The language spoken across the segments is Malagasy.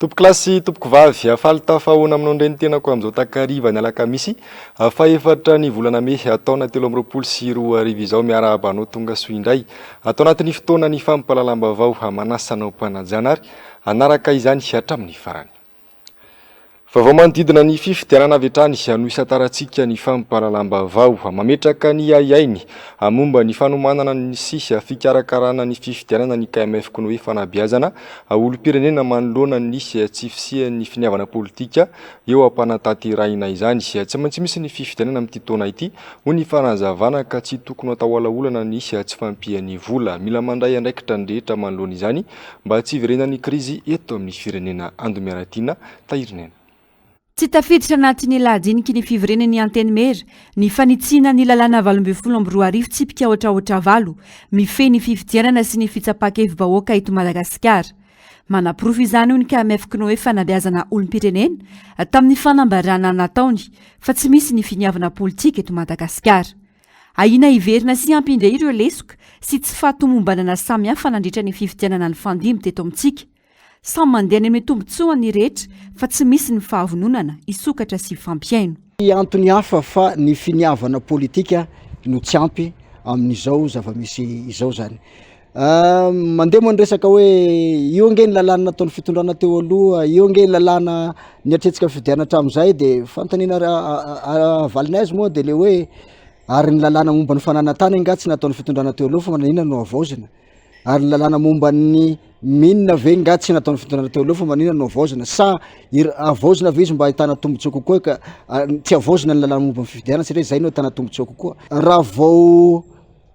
Tompoko lasy tompoko vavy afaly tafahoana aminao ndreny tenako amin'izao takariva ny alakamisy fa efatra ny volana May ataona 13 izao miarahaba anao tonga soa indray atao anatin'ny fotoana ny fampalalam-baovao manasanao mpanajana ary anaraka izany hatramin'ny farany. Vaovao manodidina ny fifidianana avy hatrany no isataratsika ny fampalalam-baovao mametraka ny aiainy momba ny fanomanana ny sisa fikarakarana ny fifidianana ny KMF koa hoe fanabeazana olom-pirenena manoloana ny tsy fisian'ny finiavana politika eo ampanantanterahina izany tsy maintsy misy ny fifidianana amin'ity taona ity ho ny fanazavana ka tsy tokony atao olaolana ny tsy fampian'ny vola mila mandray andraikitra ny rehetra manoloana izany mba tsy hiverenan'ny krizy eto amin'ny firenena Andomianatiana Tahirinena. Tsy tafiditra anatin'ny lahadinika ny fiverenan'ny Antenimera ny fanitsiana ny lalàna 2022 tsipika ohatraohatra valo mifehy ny fifidianana sy ny fitsapakevim-bahoaka eto Madagasikara. Manaprofo izany ny KMF koa hoe fanabeazana olom-pirenena tamin'ny fanambarana nataony fa tsy misy ny finiavana politika eto Madagasikara. Aina hiverina sy hampindray ireo lesoka sy tsy fahatomombanana samihafa nandritra ny fifidianana ny fandimby teto amintsika. Samy mandeha amin'ny tombontsoany rehetra fa tsy misy ny fahavononana isokatra sy fampiaino. Antony hafa fa ny finiavana politika no tsy ampy amin'izao zava-misy izao zany. Mandeha moa ny resaka hoe io nge ny lalàna nataon'ny fitondrana teo aloha, io nge ny lalàna ny atretsika fifidianana hatramin'izay dia fanontaniana valinay azy moa dia le hoe ary ny lalàna momba ny fananantany nga tsy nataon'ny fitondrana teo aloha fa manina no avaozana. Ary ny lalàna momba ny minina ve nga tsy nataon'ny fitondrana teo aloha fa manina no avaozana sa avaozana ve izy mba ahitana tombontsoa kokoa ka tsy avaozana ny lalàna momba ny fifidianana satria zay no ahitana tombontsoa kokoa. Raha vao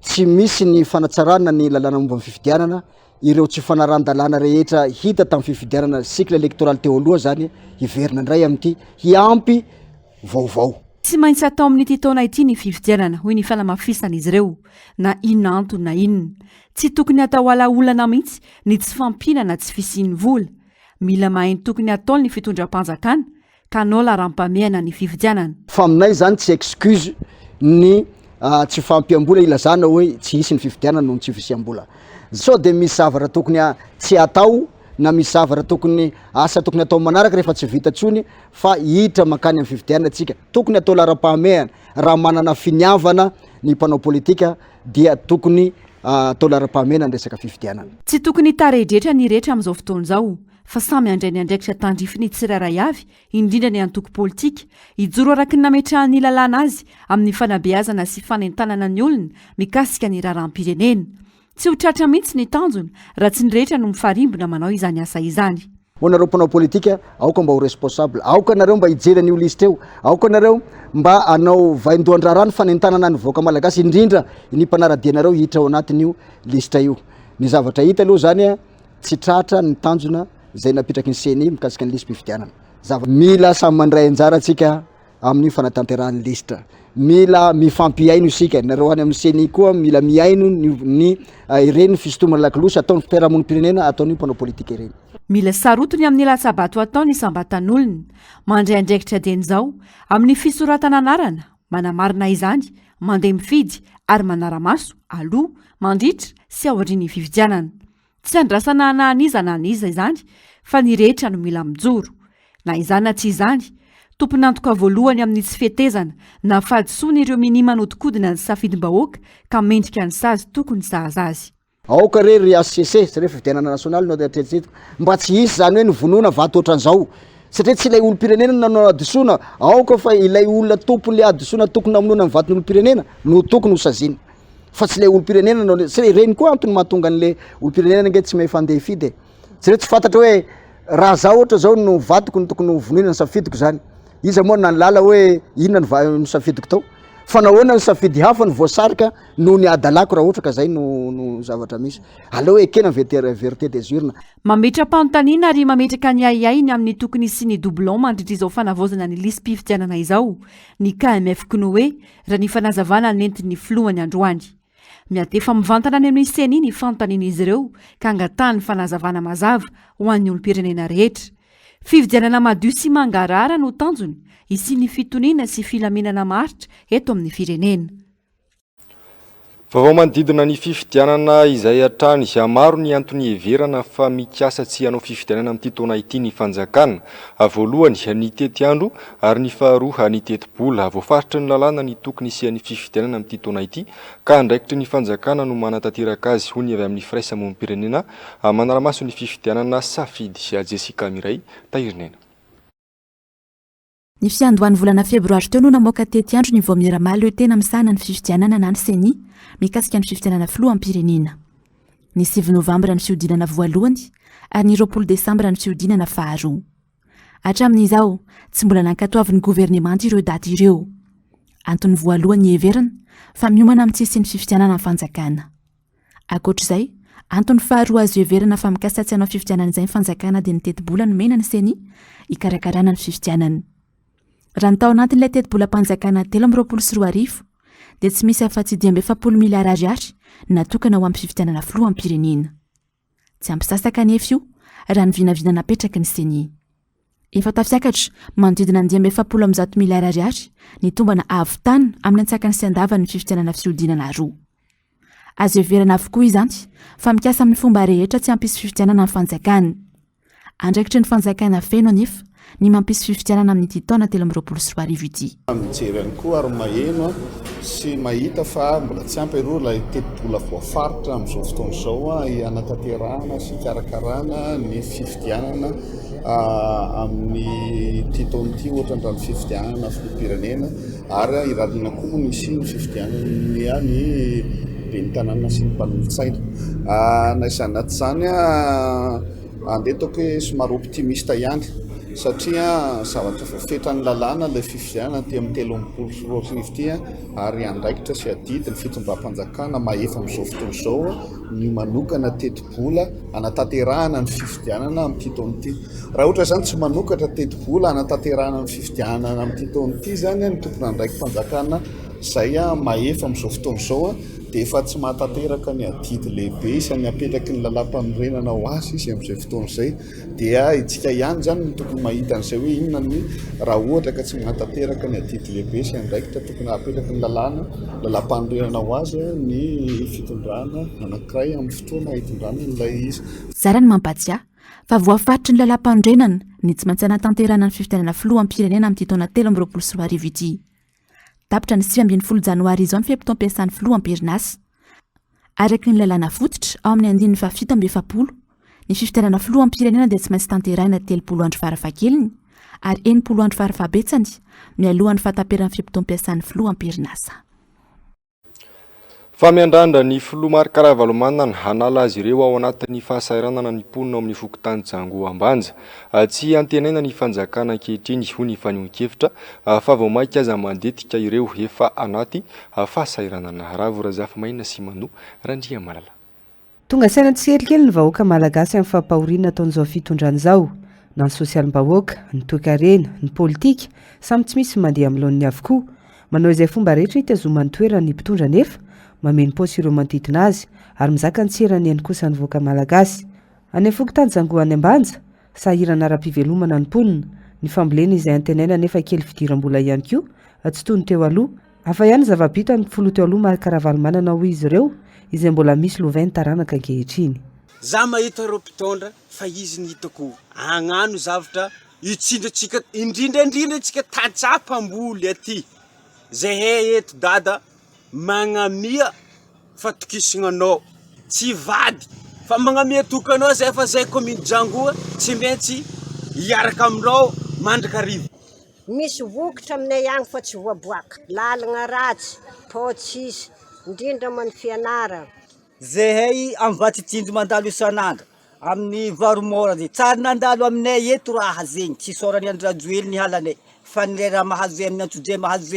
tsy misy ny fanatsarana ny lalàna momba ny fifidianana, ireo tsy fanaran-dalàna rehetra hita tamin'ny fifidianana cycle électoral teo aloha zany hiverina indray amin'ity hiampy vaovao. Tsy maintsy atao amin'ity taona ity ny fifidianana hoy ny fanamafisan'izy ireo na inona antony na inona. Tsy tokony atao alaolana mihitsy ny tsy fampinana tsy fisian'ny vola. Mila mahay tokony atao ny fitondram-panjakana ka anao laharam-pameana ny fifidianana. Fa aminay zany tsy excuse ny tsy fampiam-bola ilazana hoe tsy hisy ny fifidianana no tsy fisiam-bola. So de misy zavatra tokony tsy atao na misy zavatra tokony asa tokony atao manaraka rehefa tsy vita tsony fa hitra makany amin'ny fifidianana atsika. Tokony atao laharam-pahamehana raha manana finiavana ny mpanao politika dia tokony atao laharam-pahamehana ny resaka fifidianana. Tsy tokony tarehdretra ny rehetra amin'izao fotoana izao fa samy handray ny andraikitra tandrifiny tsirairay avy indrindra ny antoko politika hijoro araky ny nametrahany lalàna azy amin'ny fanabeazana sy fanentanana ny olona mikasika ny raharam-pirenena. Tsy ho tratra mihitsy ny tanjona raha tsy ny rehetra no mifarimbona manao izany asa izany. Nareo mpanao politika aoka mba ho responsable, aoka nareo mba hijery an'io lista eo, aoka nareo mba anao vaindohan-draharaha ny fanentanana ny voaka malagasy indrindra ny mpanaradianareo hiditra ao anatin'io lista io. Ny zavatra hita aloha zany tsy tratra ny tanjona zay napitraky ny CNI mikasika ny lista mpifidianana. Mila samy mandray anjara atsika amin'ny fanatanterahany lista. Mila mifampiaino isika, nareo any amin'ny CNI koa mila miaino ny ireny fisintomana lakolosy ataon'ny fiarahamonim-pirenena ataon'ny mpanao politika ireny. Mila sarotony amin'ny latsabato ataony sambatan'olona mandray andraikitra dian'izao amin'ny fisoratana anarana manamarina izany mandeha mifidy ary manara-maso aloha mandritra sy aorian'ny fifidianana. Tsy andrasana na aniza na aniza izany fa ny rehetra no mila mijoro na izany tsy izany tompony antoka voalohany amin'ny tsy fetezana na fahadisoana ireo minima nodikodina ny safidim-bahoaka ka mendrika ny sazy tokony sahaza azy. Aoka rery ACC sy rehefa fifidianana nasionaly no atreritreto mba tsy hisy zany hoe novonoana vato ohatran'izao satria tsy ilay olom-pirenena nanao adisoana aoka fa ilay olona tompony le adisoana tokony hamonoana ny vaton'ny olom-pirenena no tokony ho saziana fa tsy ilay olom-pirenena nanao satria ireny koa antony mahatonga an'le olom-pirenena nge tsy mahay fandeha hifidy satria tsy fantatra hoe raha zao ohatra zao no vatoko no tokony vonoina ny safidiko zany iza moa na nilala hoe inona no safidiko tao fa nahoana ny safidy hafa ny voasarika no ny adalako raha ohatra ka zay no zavatra misy aleo ekena vérité des urnes. Mametra-panontaniana ary mametraka ny aiainy amin'ny tokony sy ny doublon mandritra izao fanavaozana ny lisy mpifidianana izao ny KMF koa hoe raha ny fanazavana nentin'ny filohany androany. Miatefa mivantana any amin'ny CNI ny fanontaniana izy ireo ka angatahany fanazavana mazava ho an'ny olom-pirenena rehetra. Fifidianana madio sy mangarara no tanjony isian'ny fitoniana sy filaminana maritra eto amin'ny firenena. Vaovao manodidina ny fifidianana izay hatrany izay maro ny antony heverana fa mikasa tsy hanao fifidianana amin'ity taona ity ny fanjakana. Voalohany ny tety andro ary ny faharoa ny teti-bola. Voafaritry ny lalàna ny tokony isian'ny fifidianana amin'ity taona ity ka andraikitry ny fanjakana no manantanteraka azy ho ny avy amin'ny firaisamonim-pirenena manaramaso ny fifidianana safidy Jessica Miray Tahirinena. Ny fiandohan'ny volana febroary teo no namoaka tety andro ny vao miramalo hoe tena misahana ny fifidianana na ny seni mikasika ny fifidianana filoham-pirenena. Ny 9 novambra ny fiodinana voalohany ary ny 20 desambra ny fiodinana faharoa. Hatramin'izao tsy mbola nankatoavin'ny governemanta ireo daty ireo. Antony voalohany heverana fa miomana amin'ny tsisiny fifidianana amin'ny fanjakana. Ankoatr'izay, antony faharoa azo heverana fa mikasa tsy hanao fifidianana izay ny fanjakana dia ny teti-bola no mena ny seni hikarakarana ny fifidianana. Raha ny tao anatin'ilay teti-bolam-panjakana 324 dia tsy misy afa-tsy 240 miliara ariary natokana ho amin'ny fifidianana filoham-pirenena. Tsy ampisasaka anefa io raha ny vinavina napetraka ny seni. Efa tafiakatra manodidina ny 240 miliara ariary ny tombana avy-tany amin'ny antsakany sy andavany ny fifidianana fiodinana roa. Azo heverana avokoa izany fa mikasa amin'ny fomba rehetra tsy hampisy fifidianana amin'ny fanjakana. Andraikitry ny fanjakana feno anefa ny mampisy fifidianana amin'ny taona 2024 ity. Mijery koa ary maheno sy mahita fa mbola tsy ampy ireo ilay teti-bola voafaritra amin'izao fotoana izao hanatanterahana sy hikarakarana ny fifidianana amin'ny taona ity ohatra ny fifidianana filoham-pirenena ary iradina koa misy ny fifidianana ny ben'ny tanàna sy ny mpanolontsaina. Na izany naty izany andetako hoe somary optimista ihany satria zavatra fetrany lalàna ilay fifidianana ty amin'ny 30 ity ary andraikitra sy adidi ny fitombram-panjakana mahefa amin'izao fotoana izao ny manokana teti-bola hanatanterahana ny fifidianana amin'ity taona ity. Raha ohatra zany tsy manokatra teti-bola hanatanterahana ny fifidianana amin'ity taona ity zany ny tompona andraiky mpanjakana izay mahefa amin'izao fotoana izao dia efa tsy mahatanteraka ny adidy lehibe isany apetraky ny lalam-panorenana ho azy izy amin'izay fotoana izay dia itsika ihany zany ny tokony mahita an'izay hoe inona ny raha ohatra ka tsy mahatanteraka ny adidy lehibe sy andraikitra tokony apetraky ny lalam-panorenana ho azy ny fitondrana anankiray amin'ny fotoana hitondrana n'ilay izy. Zara ny mampatsiahy fa voafaritry ny lalam-panorenana ny tsy maintsy hanatanterana ny fifidianana filoham-pirenena amin'ny taona 2024 ity. Tapitra ny 10 janoary izao ny fiampitom-piasan'ny filoham-perinasa. Araky ny lalàna fototra ao amin'ny 770 ny fifidianana filoham-pirenena dia tsy maintsy tanterahina 30 andro farafahakeliny ary 90 andro farafabetsany mialohan'ny fahataperan'ny fiampitom-piasan'ny filoham-perinasa. Fa miandrandra ny filoha maro Karavalomanana hanala azy ireo ao anatin'ny fahasahiranana ny mponina amin'ny fokontany Jango Ambanja. Tsy antenaina ny fanjakana ankehitriny ho ny fanehoan-kevitra fa vao mainka aza mandetika ireo efa anaty fahasahiranana. Raha voarazafa mahina sy mano Randria Malala. Tonga saina tsikelikely ny vahoaka malagasy amin'ny fampahoriana ataon'izao fitondrana izao. Na ny sosialim-bahoaka, ny toe-karena, ny politika, samy tsy misy mandeha amin'ny laoniny avokoa. Manao izay fomba rehetra hitazomany toerana ny mpitondra nefa mameno paosy ireo manodidina azy ary mizaka ny tserany eny kosa ny vahoaka malagasy. Any fokontany Jango any Ambanja, sahirana ara-pivelomana ny mponina, ny fambolena izay antenaina nefa kely fidiram-bola ihany koa, tsy toy ny teo aloha. Hafa ihany zava-bita ny folo teo aloha Karavalomanana ho izy ireo izay mbola misy lovainy taranaka ankehitriny. Za mahita ireo mpitondra fa izy ny hitako agnano zavatra itsindratsika indrindrandrindra tsika tatsapamboly aty. Zay eto dada magnamia fa tokisignanao tsy vady fa magnamia tokanao zay fa zay commune Jango tsy maintsy hiaraka aminao mandrakarivo. Misy vokatra aminay agny fa tsy voaboaka. Lalagna ratsy, potsisy, indrindra amin'ny fianarana. Zahay amin'ny vatitindro mandalo isan'andro amin'ny varomora zay. Tsary nandalo aminay eto raha zegny, tsy sorany andrajoely ny halanay. Fa ny raha mahazo amin'ny antodre mahazo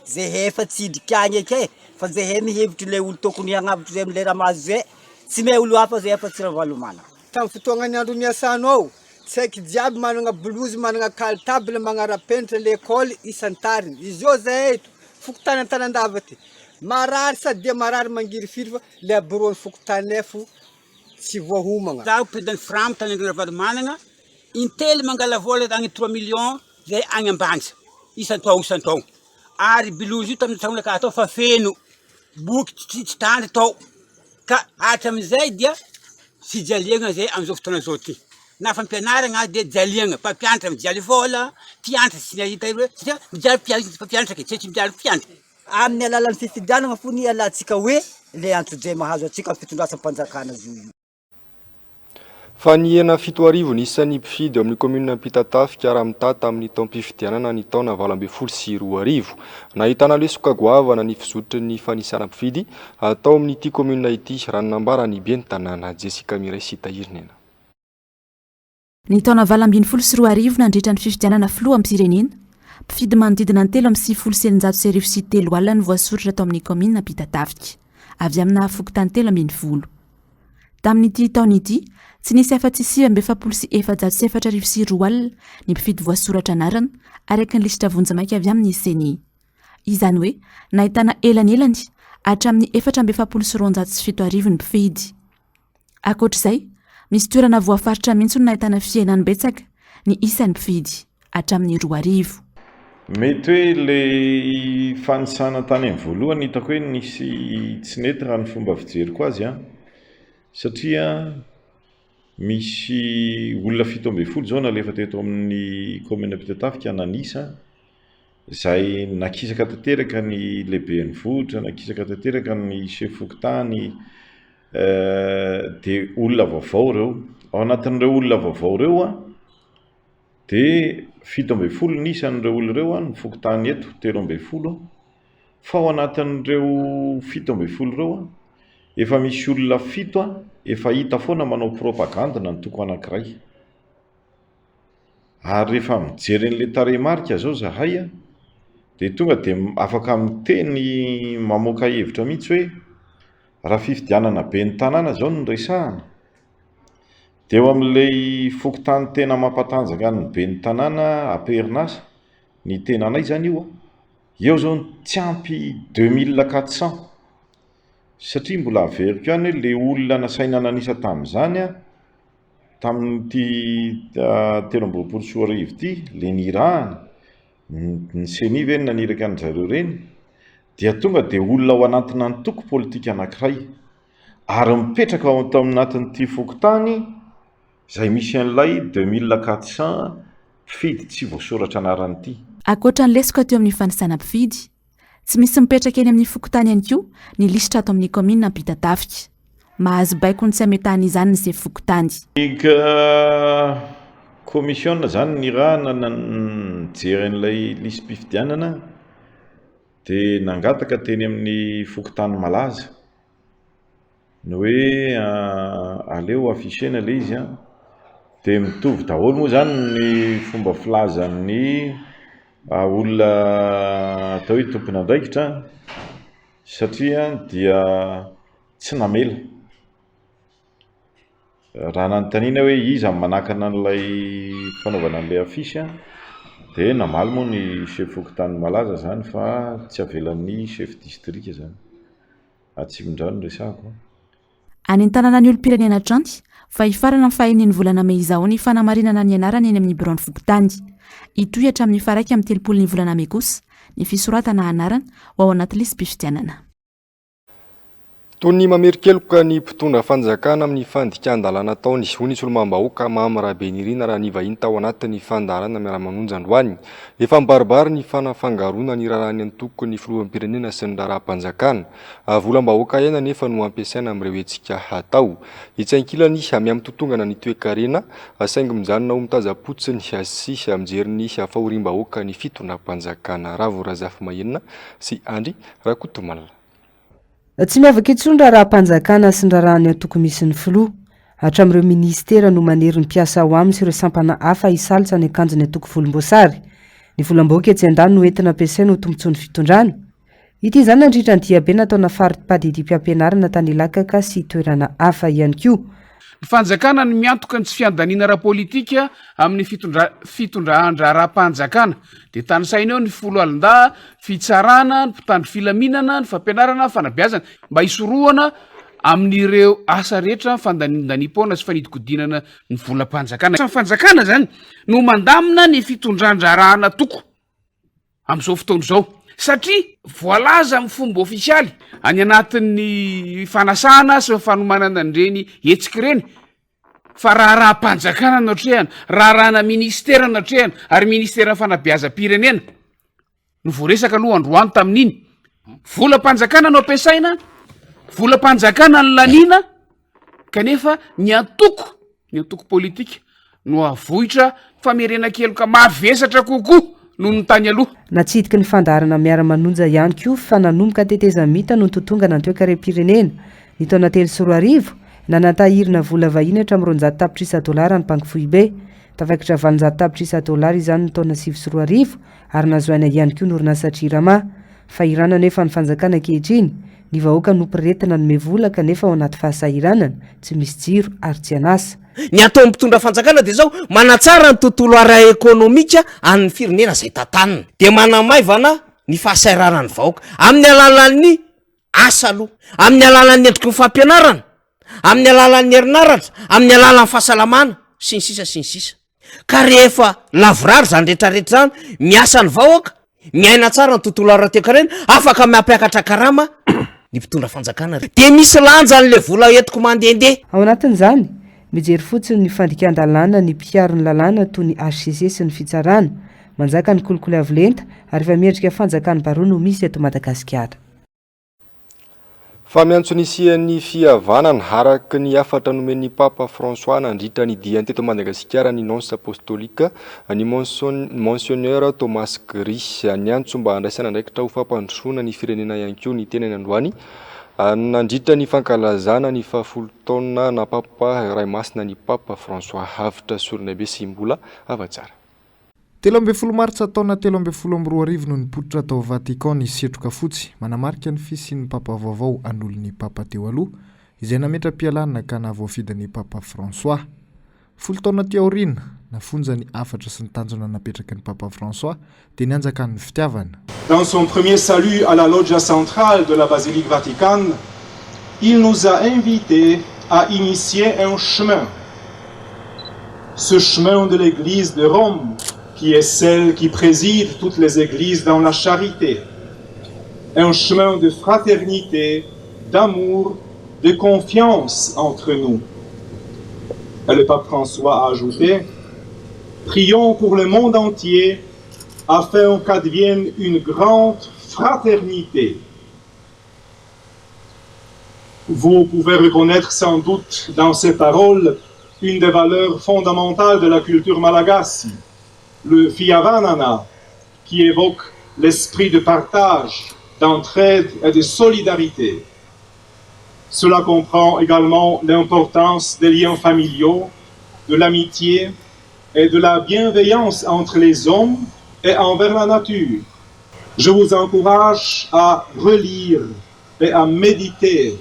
zahay efa tsy idikagny eke. Fa zahay mihevitry le olo tokony hagnavitry zay amin'ny raha mahazo zay. Tsy may olo hafa zay efa tsy Ravalomana. Tamin'ny fotoagna ny andro niasanao, tsy haiko jiaby manana blouse, manana cartable, magnara-penitra l'école isan-tariny. Izy io zahay eto, fokotany an-tanandava ty. Marary sady dia marary mangiry-firy fa le bureau fokotanay fo tsy voahomagna. Zaho président Fram tany Ravalomanana, intely mangala vola agny 3 millions zay agny Ambanja. Isan-taogno. Ary blouse io tamin'ny taona ka atao fa feno. boky tsy tandry tao ka hatramin'izay dia sy jaliagna zay am'izao fotoana zao ty na fampianaragna dia jaliagna mpampianatra mijaly vola mpianatra sy nahita io satria mijaly mpampianatra ke tsy mijaly mpianatra amin'ny alalan'ny fifidianana fony alantsika hoe le antsoje mahazo atsika fitondrasam-panjakana zio io. Fa ny ena 7 arivo ny isan'ny mpifidy amin'ny komina Pitatafika ara-mitata amin'ny taom-pifidianana ny taona 2024 arivo. Nahitana le sokagoavana ny fizotry ny fanisana mpifidy atao amin'ity komina ity ranonambara ny ben'ny tanàna Jessica Miray Sitahirnena. Ny taona 2024 arivo nandritra ny fifidianana filoha am-pirenena, mpifidy manodidina ny 3,973 alina ny voasoratra atao amin'ny komina Pitatafika, avy amina fokotany 3,0. Tamin'ity taona ity, tsy nisy afa-tsy 7,474 alina ny mpifidy voasoratra anarana araka ny lisitra vonjamaika avy amin'ny CNI. Izany hoe, nahitana elanelany hatramin'ny 4,907 ny mpifidy. Ankoatr'izay, misy toerana voafaritra mihitsy no nahitana fiainany betsaka ny isan'ny mpifidy hatramin'ny 2 arivo. Mety hoe le fanisana tany amin'ny voalohany hitako hoe nisy tsy nety raha ny fomba fijeriko azy satria misy olona 17 zao nalefa teto amin'ny komina Pitatafika nanisa izay nakisaka tanteraka ny lehiben'ny vohitra, nakisaka tanteraka ny chef fokotany dia olona vaovao reo. Ao anatin'ireo olona vaovao reo dia 17 nisan'ireo olona reo ny fokotany eto 13 fa ao anatin'ireo 17 reo efa misy olona 7 efa hita foana manao propaganda ny toko anankiray. Ary rehefa mijery an'ilay tarehimarika zao zahay dia tonga dia afaka miteny mamoaka hevitra mihitsy hoe raha fifidianana ben'ny tanàna zao no resahana dia eo amin'ilay fokotany tena mampatanjaka ny ben'ny tanàna aperinasa ny tenanay zany eo zao tsy ampy 2400 satria mbola averiko ihany hoe le olona nasaina nanisa tamin'izany tamin'ity 13 arivo ity le nirahana ny CNI ve naniraka ny zareo reny dia tonga dia olona ao anatina ny toko politika anankiray ary mipetraka ao anatin'ity fokotany izay misy an'ilay 2400 mpifidy tsy voasoratra anarany ity. Ankoatra ny lesika teo amin'ny fanisana mpifidy, tsy misy mipetraka eny amin'ny fokotany ihany koa ny lisitra atao amin'ny komina Pitatafika. Mahazo baiko ny tsy hametahany izany ny izay fokotany. Komisiona zany nirahana nijery an'ilay lisy mpifidianana dia nangataka teny amin'ny fokotany malaza ny hoe aleo afisena le izy dia mitovy daholo moa zany ny fomba filazan'ny olona atao hoe tompon'andraikitra satria dia tsy namela. Raha nanontaniana hoe iza manakana an'ilay fanaovana an'ilay afisy dia namaly moa ny chef fokotany malaza zany fa tsy avelan'ny chef district zany. Atsimondrano resahako. Any an-tanànan'ny olom-pirenena Atranty fa hifarana amin'ny fahaeniny volana Mey izao ny fanamarinana ny anarany eny amin'ny bureau-ny fokotany. Itoy hatramin'ny faraiky amin'ny 30 volana Mey kosa ny fisoratana anarana ao anaty lisy mpifidianana. Toy ny mamerikeloka ny mpitondra fanjakana amin'ny fandikan-dalàna taony hoy solo-mambahoaka Mamy Rabenirina raha ny vahiny tao anatin'ny fandarana miara-manonja androany. Efa mibaribary ny fanafangarona ny raharahan'ny antoko ny filoham-pirenena sy ny raharaham-panjakana. Volam-bahoaka ihany nefa no ampiasaina amin'ireo hetsika hatao. Hitsankilany amin'ny totongana ny toe-karena saingy mijanona ho mitaza-potsiny sy mijery ny fahoriam-bahoaka ny fitondram-panjakana. Ravorazafy Mahenina sy Andry Rakotomala. Tsy miavaka intsony raharaham-panjakana sy ny raharahany antoko misy ny filoha hatramin'ireo ministera no manery ny mpiasa ao aminy sy ireo sampana hafa hisalotra ny akanjony antoko volomboasary. Ny volam-bahoaka etsy an-dany no entina ampiasaina ho tombontsoan'ny fitondrana. Ity zany nandritra ny diabe nataona farim-padidim-piampianarana tany Ilakaka sy toerana hafa ihany koa. Ny fanjakana ny miantoka ny tsy fiandaniana ara-politika amin'ny fitondran-draharaham-panjakana dia tany saina eo ny folo alin-da, fitsarana, ny mpitandro filaminana, ny fampianarana, fanabeazana mba hisorohana amin'ireo asa rehetra fandaniam-paona sy fanidiko-dinana ny volam-panjakana. Ny fanjakana zany no mandamina ny fitondran-draharahana toko. am'izao fotoana zao satria voalaza amin'ny fomba ofisialy any anatin'ny fanasana sy fanomanana an'ireny hetsika ireny fa raha-panjakana naotrehana raha-rahana ministera naotrehana ary ministera fanabeazam-pirenena no voaresaka aloha androany tamin'iny volam-panjakana no ampiasaina volam-panjakana ny laniana kanefa ny antoko politika no avohitra famerena keloka mavesatra kokoa no ny tany aloha natsidika ny fandaharana miara-manonja ihany koa fa nanomboka tetezamita no totonga nantoekarem-pirenena ny taona 3 nanatahirina vola vahiny hatramin'ny $100 ny banky foibe tafakitra $700 izany ny taona 7 ary nazoaina ihany koa norinasa trirama fa irana nefa ny fanjakana ankehitriny ny vahoaka nompiretina nome vola kanefa ao anaty fahasahiranana tsy misy jiro ary tsy anasa ny atao mpitondra fanjakana dia zao manatsara ny tontolo ara-ekônomika amin'ny firenena zay tantanina dia manamaivana ny fahasahiranany vahoaka amin'ny alalan'ny asa aloha amin'ny alalan'ny endriky ny fampianarana amin'ny alalan'ny herinaratra amin'ny alalan'ny fahasalamana sy ny sisa ka rehefa lavorary zany rehetrarehetra zany miasa ny vahoaka miaina tsara ny tontolo ara-toekarena afaka mampiakatra karama ny mpitondra fanjakana dia misy lanja n'le vola entiko mandehandeha ao anatin'izany mijery fotsiny ny fandikan-dalàna ny mpiaro ny lalàna toy ny HCC sy ny fitsarana manjaka ny kolikoly avolenta ary efa miendrika fanjakany baroa no misy eto Madagasikara. Fa miantso nisian'ny fihavanana araka ny afatra nomen'ny Papa François nandritra ny diany teto Madagasikara ny nonce apostolika ny monseigneur Thomas Gris niantso mba handraisana andraikitra ho fampandrosoana ny firenena ihany koa ny tenany androany nandritra ny fankalazana ny 10 taona na Papa Ray Masina ny Papa François havitra sorina be sy mbola avatsara. 12 Martsa taona 2012 no nipoitra tao Vatican ny setroka fotsy manamarika ny fisian'ny Papa vaovao an'olon'ny Papa teo aloha izay nametra-pialana ka nahavoafidan'ny Papa François. 10 taona teo aoriana nafonja ny afatra sy ny tanjona napetraka ny Papa François dia nianjaka ny fitiavana. Dans son premier salut à la loggia centrale de la basilique Vaticane, il nous a invités à initier un chemin. Ce chemin de l'église de Rome qui est celle qui préside toutes les églises dans la charité. Un chemin de fraternité, d'amour, de confiance entre nous. Et le pape François a ajouté, prions pour le monde entier afin qu'advienne une grande fraternité. Vous pouvez reconnaître sans doute dans ces paroles une des valeurs fondamentales de la culture malagasy, le fiavanana, qui évoque l'esprit de partage, d'entraide et de solidarité. Cela comprend également l'importance des liens familiaux, de l'amitié et de la bienveillance entre les hommes et envers la nature. Je vous encourage à relire et à méditer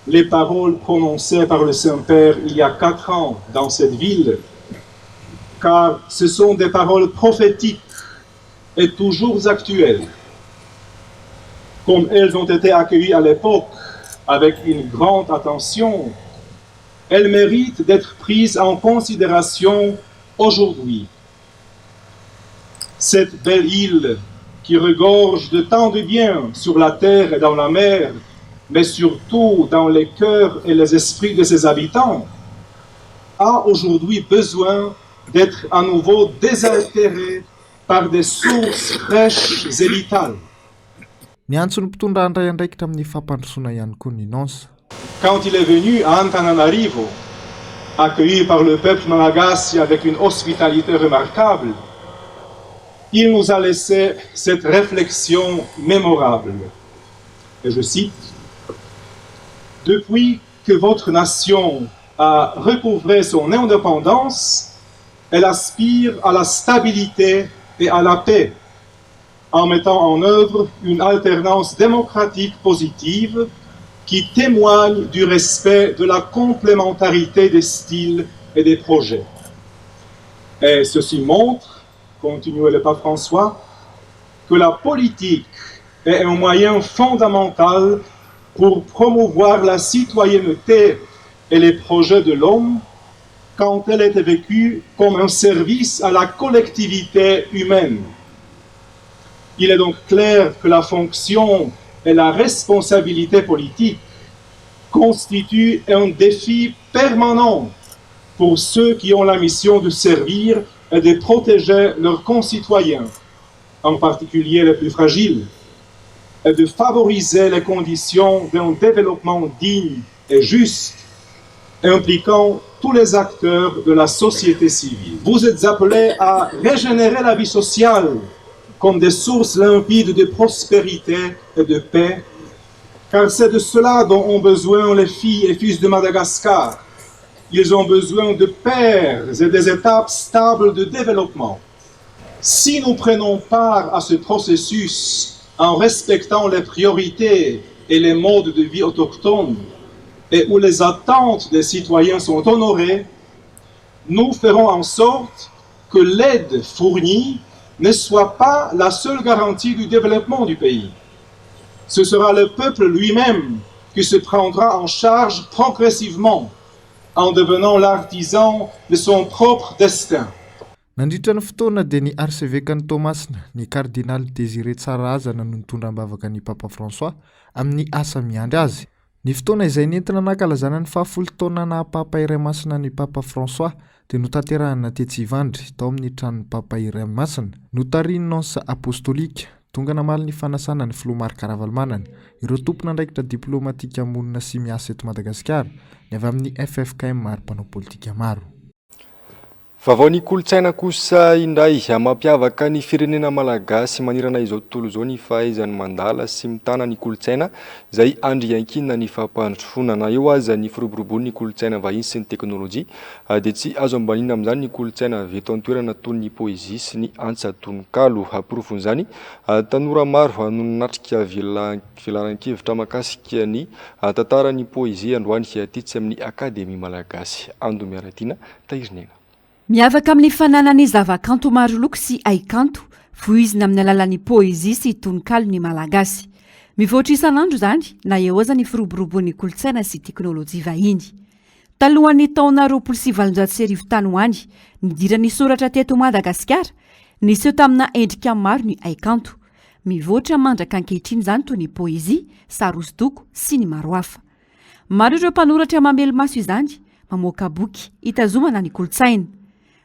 les paroles prononcées par le Saint-Père il y a 4 ans dans cette ville, car ce sont des paroles prophétiques et toujours actuelles. Comme elles ont été accueillies à l'époque avec une grande attention, elles méritent d'être prises en considération aujourd'hui. Cette belle île qui regorge de tant de biens sur la terre et dans la mer, mais surtout dans les cœurs et les esprits de ses habitants, a aujourd'hui besoin d'être à nouveau désaltérée par des sources fraîches et vitales. Quand il est venu à Antananarivo, accueilli par le peuple malagasy avec une hospitalité remarquable, il nous a laissé cette réflexion mémorable. Et je cite, « Depuis que votre nation a recouvré son indépendance, elle aspire à la stabilité et à la paix, en mettant en œuvre une alternance démocratique positive qui témoigne du respect de la complémentarité des styles et des projets. Et ceci montre, continuait le pape François, que la politique est un moyen fondamental pour promouvoir la citoyenneté et les projets de l'homme quand elle est vécue comme un service à la collectivité humaine. Il est donc clair que la fonction et la responsabilité politique constituent un défi permanent pour ceux qui ont la mission de servir et de protéger leurs concitoyens, en particulier les plus fragiles, et de favoriser les conditions d'un développement digne et juste, impliquant tous les acteurs de la société civile. Vous êtes appelés à régénérer la vie sociale comme des sources limpides de prospérité et de paix, car c'est de cela dont ont besoin les filles et fils de Madagascar. Ils ont besoin de pères et des étapes stables de développement. Si nous prenons part à ce processus en respectant les priorités et les modes de vie autochtones, et où les attentes des citoyens sont honorées, nous ferons en sorte que l'aide fournie ne soit pas la seule garantie du développement du pays. Ce sera le peuple lui-même qui se prendra en charge progressivement en devenant l'artisan de son propre destin. Nandritra ny fotoana dia ny arcevêque-ny Tomasina, ny cardinal Désiré Tsarazana no nitondram-bavaka ny Papa François amin'ny asa miandry azy. Ny fotoana izay nentina nankalazana ny 70 taona na Papa Iray Masina ny Papa François dia notanterahana tetsy Ivandry tao amin'ny tranon'ny Papa Iray Masina. Notarinonsa apostolika tonga namaly ny fanasana ny filoha Marc Ravalomanana, ireo tompona andraikitra diplomatika monina sy miasa eto Madagasikara, ny avy amin'ny FFKM maro mpanao politika maro. Vaovao ny kolontsaina kosa indray mampiavaka ny firenena malagasy manirana izao tontolo izao ny fahaizany mandala sy mitana ny kolontsaina izay andriankina ny fampandrosoana na eo aza ny firoborobony ny kolontsaina vahiny sy ny teknôlôjia dia tsy azo ambanina amin'izany ny kolontsaina veto an-toerana toy ny poezia sy ny antsatonokalo hapirofon'izany tanora maro no natrika velaran-kevitra mahakasika ny tantara ny poezia androany atitsy amin'ny akademia malagasy Andomiaratina Tahirinena. Miavaka amin'ny fananany zavakanto maro loko sy haikanto, voizina amin'ny alalan'ny poezia sy tononkalo ny malagasy. Mivoatra isan'andro izany na eo aza ny firoborobon'ny kolontsaina sy teknôlôjia vahiny. Talohan'ny taona 2020 tany ho any, nidiran'ny soratra teto Madagasikara, niseho tamina endrika maro ny haikanto. Mivoatra mandraka ankehitriny izany toy ny poezia, sary hosodoko sy ny maro hafa. Maro ireo mpanoratra mamely maso izany, mamoaka boky hitazomana ny kolontsaina.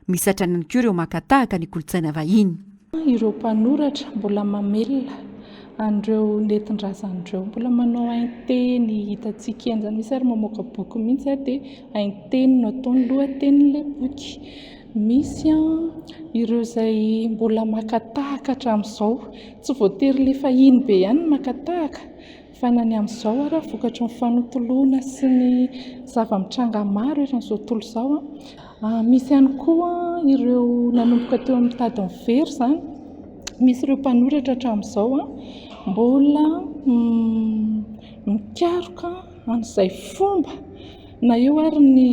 Misatra ny koa ireo makatahaka ny kolontsaina vahiny. Ireo mpanoratra mbola mamelona andreo nentin-drazandreo, mbola manao hainteny hitantsika enjany misy ary mamoaka boky mihitsy dia hainteny no ataony lohatenin'ilay boky. Misy ireo izay mbola makatahaka hatramin'izao, tsy voatery le fahiny be ihany makatahaka, fa nany amin'izao ary vokatra ny fanotoloana sy ny zava-mitranga maro eran'izao tontolo izao. Misy ihany koa ireo nanomboka teo amin'ny tady mivery izany, misy ireo mpanoratra hatramin'izao mbola mikaroka an'izay fomba na eo ary ny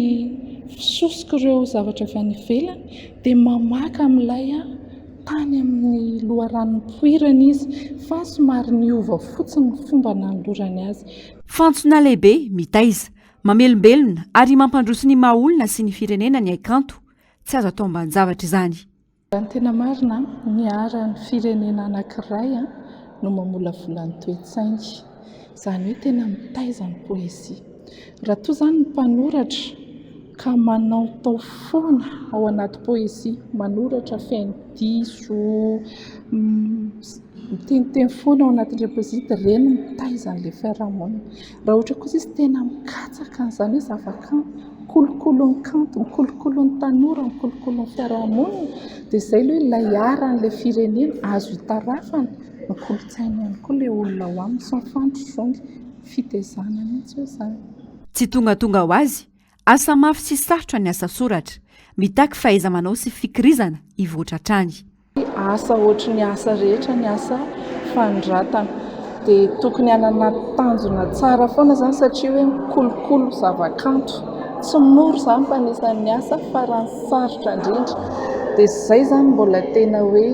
fisosika ireo zavatra avy any ivelany dia mamaka amin'ilay tany amin'ny loharan'ny poirana izy fa somary niova fotsiny fomba nandorany azy. Fantsona lehibe mitaiza, mamelombelona ary mampandroso ny mahaolona sy ny firenena ny haikanto, tsy azo atao ambanin-javatra izany. Raha ny tena marina niara ny firenena anankiray no mamolavolan'ny toe-tsaingy, izany hoe tena mitaiza ny poezia. Raha toa izany ny mpanoratra ka manao tao foana ao anaty poezia, manoratra fiaindiso, miteniteny foana ao anatin'ilay poezia dia ireny mitaiza an'ilay fiarahamonina. Raha ohatra kosa izy tena mikatsaka an'izany hoe zavakanto, mikolokolo ny kanto, mikolokolo ny tanora, mikolokolo ny fiarahamonina, dia izay ilay aran'ilay firenena azo hitarafana ny kolontsaina ihany koa ilay olona ao aminy sy mifandrosoany fitaizana mihitsy hoe izany. Tsy tonga ho azy, asa mafy sy sarotra ny asa soratra, mitaky fahaiza-manao sy fikirizana hivoatra hatrany. Asa ohatra ny asa rehetra, ny asa fandratana dia tokony hanana tanjona tsara foana izany satria hoe mikolokolo zavakanto, tsy mora izany fa anisan'ny asa farany sarotra indrindra. Dia izay izany mbola tena hoe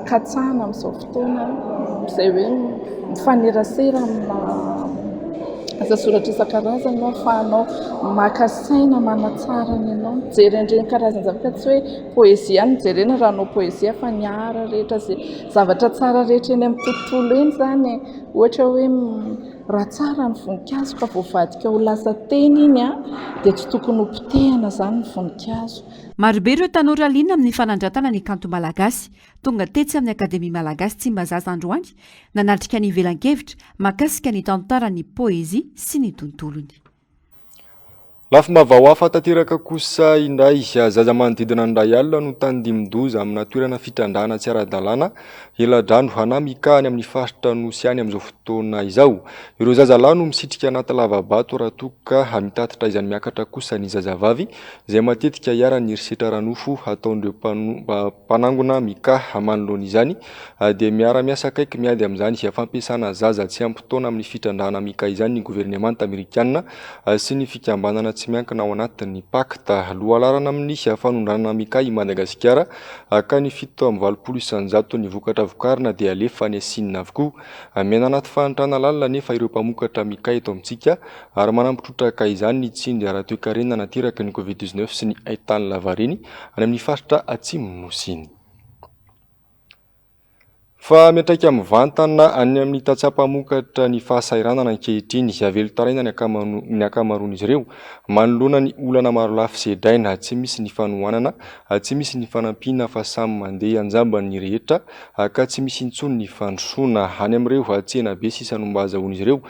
katsahana amin'izao fotoana izay hoe mifanerasera amina asa soratra isan-karazany no afahanao maka saina manatsarany ianao mijerenyreny karazany zavatra tsy hoe poezia ihany mijerena raha anao poezia fa ny ara rehetra zay zavatra tsara rehetra eny amin'ny tontolo eny zany ohatra hoe raha tsara ny voninkazo ka voavadika ho lasa teny iny dia tsy tokony ho potehana zany ny voninkazo. Marobe ireo tanora liana amin'ny fanandratana ny kanto malagasy tonga tetsy amin'ny akademia malagasy Tsimbazaza androany nanatrika ny ivelan-kevitra mahakasika ny tantarany poezia sy ny tontolony. Lafy mavahoafa tanteraka kosa indray zaza manodidina ny ray alina no tandimdoza amina toerana fitandrana tsy ara-dalàna eladrano hanamikahany amin'ny faritra Nosy any amin'izao fotoana izao. Ireo zazalahy no misitrika anaty lavabato raha toka mitatitra izany miakatra kosa ny zazavavy izay matetika hiara-ny herisetra ranofo ataondreo mpanangona mikaha manoloana izany dia miara-miasa akaiky miady amin'izany izay fampiasana zaza tsy ampy-taona amin'ny fitandrana mikaha izany ny gouvernemanta amerikanina sy ny fikambanana tsy miankina ao anatin'ny pacte lohalarana amin'ny fanondrana mikaha i Madagasikara ka ny 7.20 isanjato ny vokatra vokarina dia alefa ny asinina avokoa. Mena anaty fahantrana lalina nefa ireo mpamokatra mikaha eto amintsika ary manampitrotraka izany ny tsindry ara-toe-karena nateraka ny Covid-19 sy ny haitany lavareny any amin'ny faritra atsimon'ny Nosy iny. Fa metraika amin'ny vantana any amin'ny tatsapamokatra ny fahasairanana ankehitriny avelo taraina ny akamaroan'izy ireo manoloana ny olana maro lafy sedraina tsy misy ny fanohanana tsy misy ny fanampiana fa samy mandeha anjambany rehetra ka tsy misy intsony ny fandrosoana any amin'ireo tsena be sisa no mba azahoan'izy ireo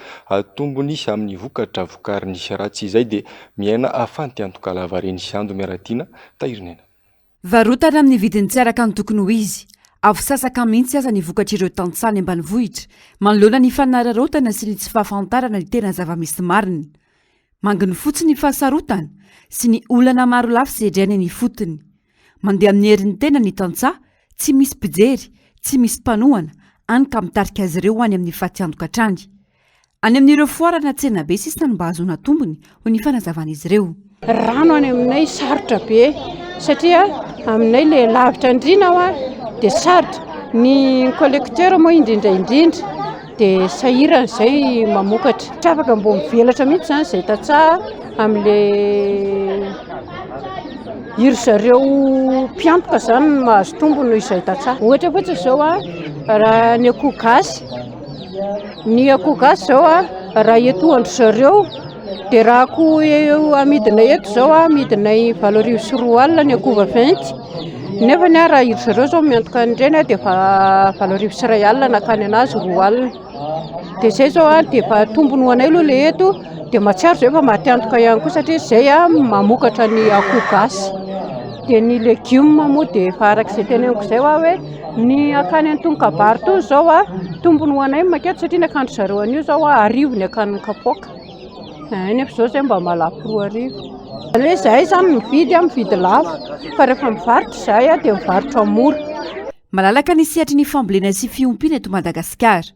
tombony amin'ny vokatra vokariny raha tsy izay dia miaina afanty-antoka lavareny ando miaratina tahirinena. Varotana amin'ny vidiny tsy araka ny tokony ho izy. Avy sasaka mihitsy aza ny vokatra ireo tantsany ambanivohitra manoloana ny fanararaotana sy ny tsy fahafantarana ny tena zava-misy mariny. Manginy fotsiny ny fahasarotana sy ny olana maro lafy sedrainy ny fotony. Mandeha amin'ny herin'ny tena ny tantsaha, tsy misy mpijery, tsy misy mpanohana, any ka mitarika azy ireo any amin'ny fatiantoka trany. Any amin'ireo foarana tsena be sisa no mba ahazoana tombony ho ny fanazavan'izy ireo. Rano any aminay sarotra be satria aminay le lavitra indrina dia sarotra ny collecteur moa indrindra dia sahirana izay mamokatra trafaka mbo mivelatra mihitsy zany izay tantsaha amin'le iry zareo mpiantoka zany mahazo tombony noho izay tantsaha. Ohatra fotsiny izao raha ny akoho gasy zao raha etoandro zareo dia raha akoho amidinay eto zao amidinay 7,4 ny akoho vaventy nefa ny raha iry zareo zao miantoka an'ireny dia 7,1 nakany anazy 4 dia izay zao dia efa tombony ho anay aloha le eto dia matsiaro zay efa mahatiantoka ihany koa satria izay mamokatra ny akoho gasy. Dia ny legioma moa dia efa arak'izay teneniko izay hoe ny akany an-tonokabary tony zao tombony ho anay maketo satria ny akandro zareo an'io zao arivo ny akany kapoaka nefa izao zay mba malapy 2 arivo. Any hoe zahay zany mividy lafo fa rehefa mivarotra zahay dia mivarotra mora. Malalaka ny sehatry ny fambolena sy fiompiana eto Madagasikara.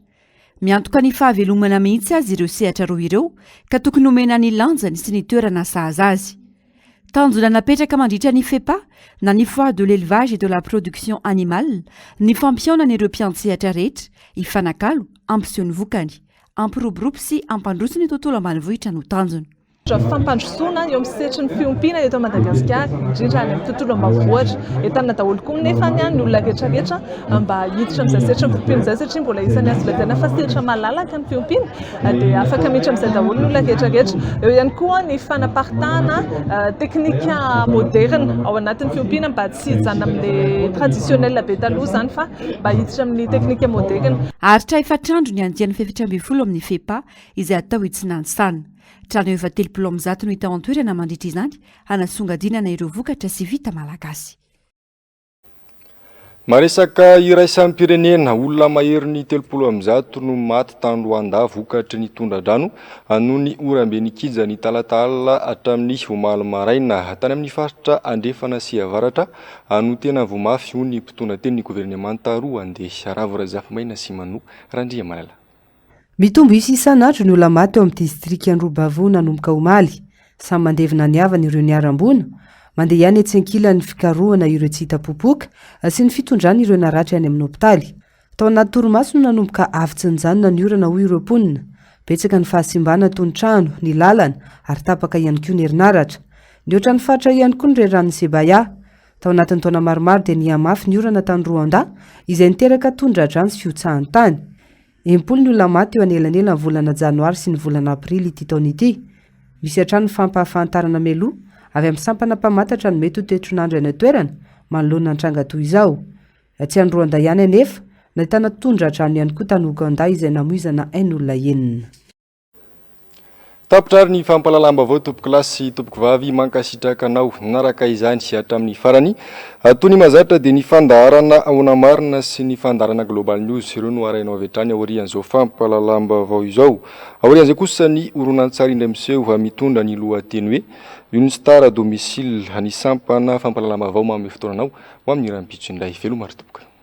Miantoka ny fahavelomana mihitsy azy ireo sehatra roa ireo ka tokony omena ny lanjany sy ny toerana sahaza azy. Tanjona napetraka mandritra ny FEPA na ny foire de l'élevage et de la production animale ny fampiaonana ireo mpiantsehatra rehetra hifanakalo ampiseho ny vokany ampiroborobo sy ampandroso ny tontolo ambanivohitra no tanjona. Fampandrosoana eo amin'ny sehatry ny fiompiana eto Madagasikara indrindra any amin'ny tontolo ambanivohitra entanina daholo koa nefa ny olona rehetrarehetra mba hiditra amin'izay sehatry ny fiompiana izay satria mbola isan'ny azo lazaina fa sehatra malalaka ny fiompiana dia afaka miditra amin'izay daholo ny olona rehetrarehetra. Eo ihany koa ny fanaparitahana teknika moderne ao anatin'ny fiompiana mba tsy hijanona amin'ny traditionnel be taloha zany fa mba hiditra amin'ny teknika moderne. Aritra efatrandro ny andian'ny 700 amin'ny FEPA izay atao hitsinantsana. Trano efa 300 no hita ao an-toerana mandritra izany hanasongadinana ireo vokatra sy vita malagasy. Maresaka iraisampirenena olona mahery ny 300 no maty tandroanda vokatry ny tondradrano noho ny orambe nikija ny talatala hatramin'ny vomaly maraina tany amin'ny faritra andrefana sy avaratra no tena vomafy ny mpitondra teny ny gouvernemanta roa andeha Ravorazafymaina sy Mano Randria Malala. Mitombo isan'andro ny olona maty eo amin'ny distrika Androbavo nanomboka omaly. Samy mandevina ny avana ireo niarambona, mandeha ihany etsenkilany fikarohana ireo tsy hita popoka sy ny fitondrana ireo naratra any amin'ny hopitaly. Tao anaty torimaso no nanomboka avy-tsinjanona ny orana ho ireo mponina. betsaka ny fahasimbana toy ny trano ny lalana ary tapaka ihany koa ny herinaratra. Ny oatra ny fatra ihany koa ny reran'ny Sebaya. Tao anatin'ny taona maromaro dia niamafy ny orana tany Rwanda izay niteraka tondra-drano sy fiotsahan-tany. 80 ny olona maty eo anelanela ny volana janoary sy ny volana aprily ity taona ity. Misy hatrany fampahafantarana meloa avy amin'ny sampana mpamantatra no mety ho tetronandro eny toerana manoloana ny tranga toy izao. Atsy any Rwanda ihany anefa nahitana tondra-drano ihany koa tany Uganda izay namoizana ain'olona enina. Tapitrary ny fampalalamba avao tompoko lahy sy tompoko vavy mankasitraka anao naraka izany sy hatramin'ny farany toy ny mazatra dia ny fandaharana ahona marina sy ny fandaharana Global News ireo no arainao avy hatrany aorian'izao fampalalamba avao izao. Aorian'izay kosa ny horonan-tsary indray miseho mitondra ny lohateny hoe une star à domicile ny sampana fampalalamba avao mamy fotoananao ho amin'ny rampitso indray velomary tompoko.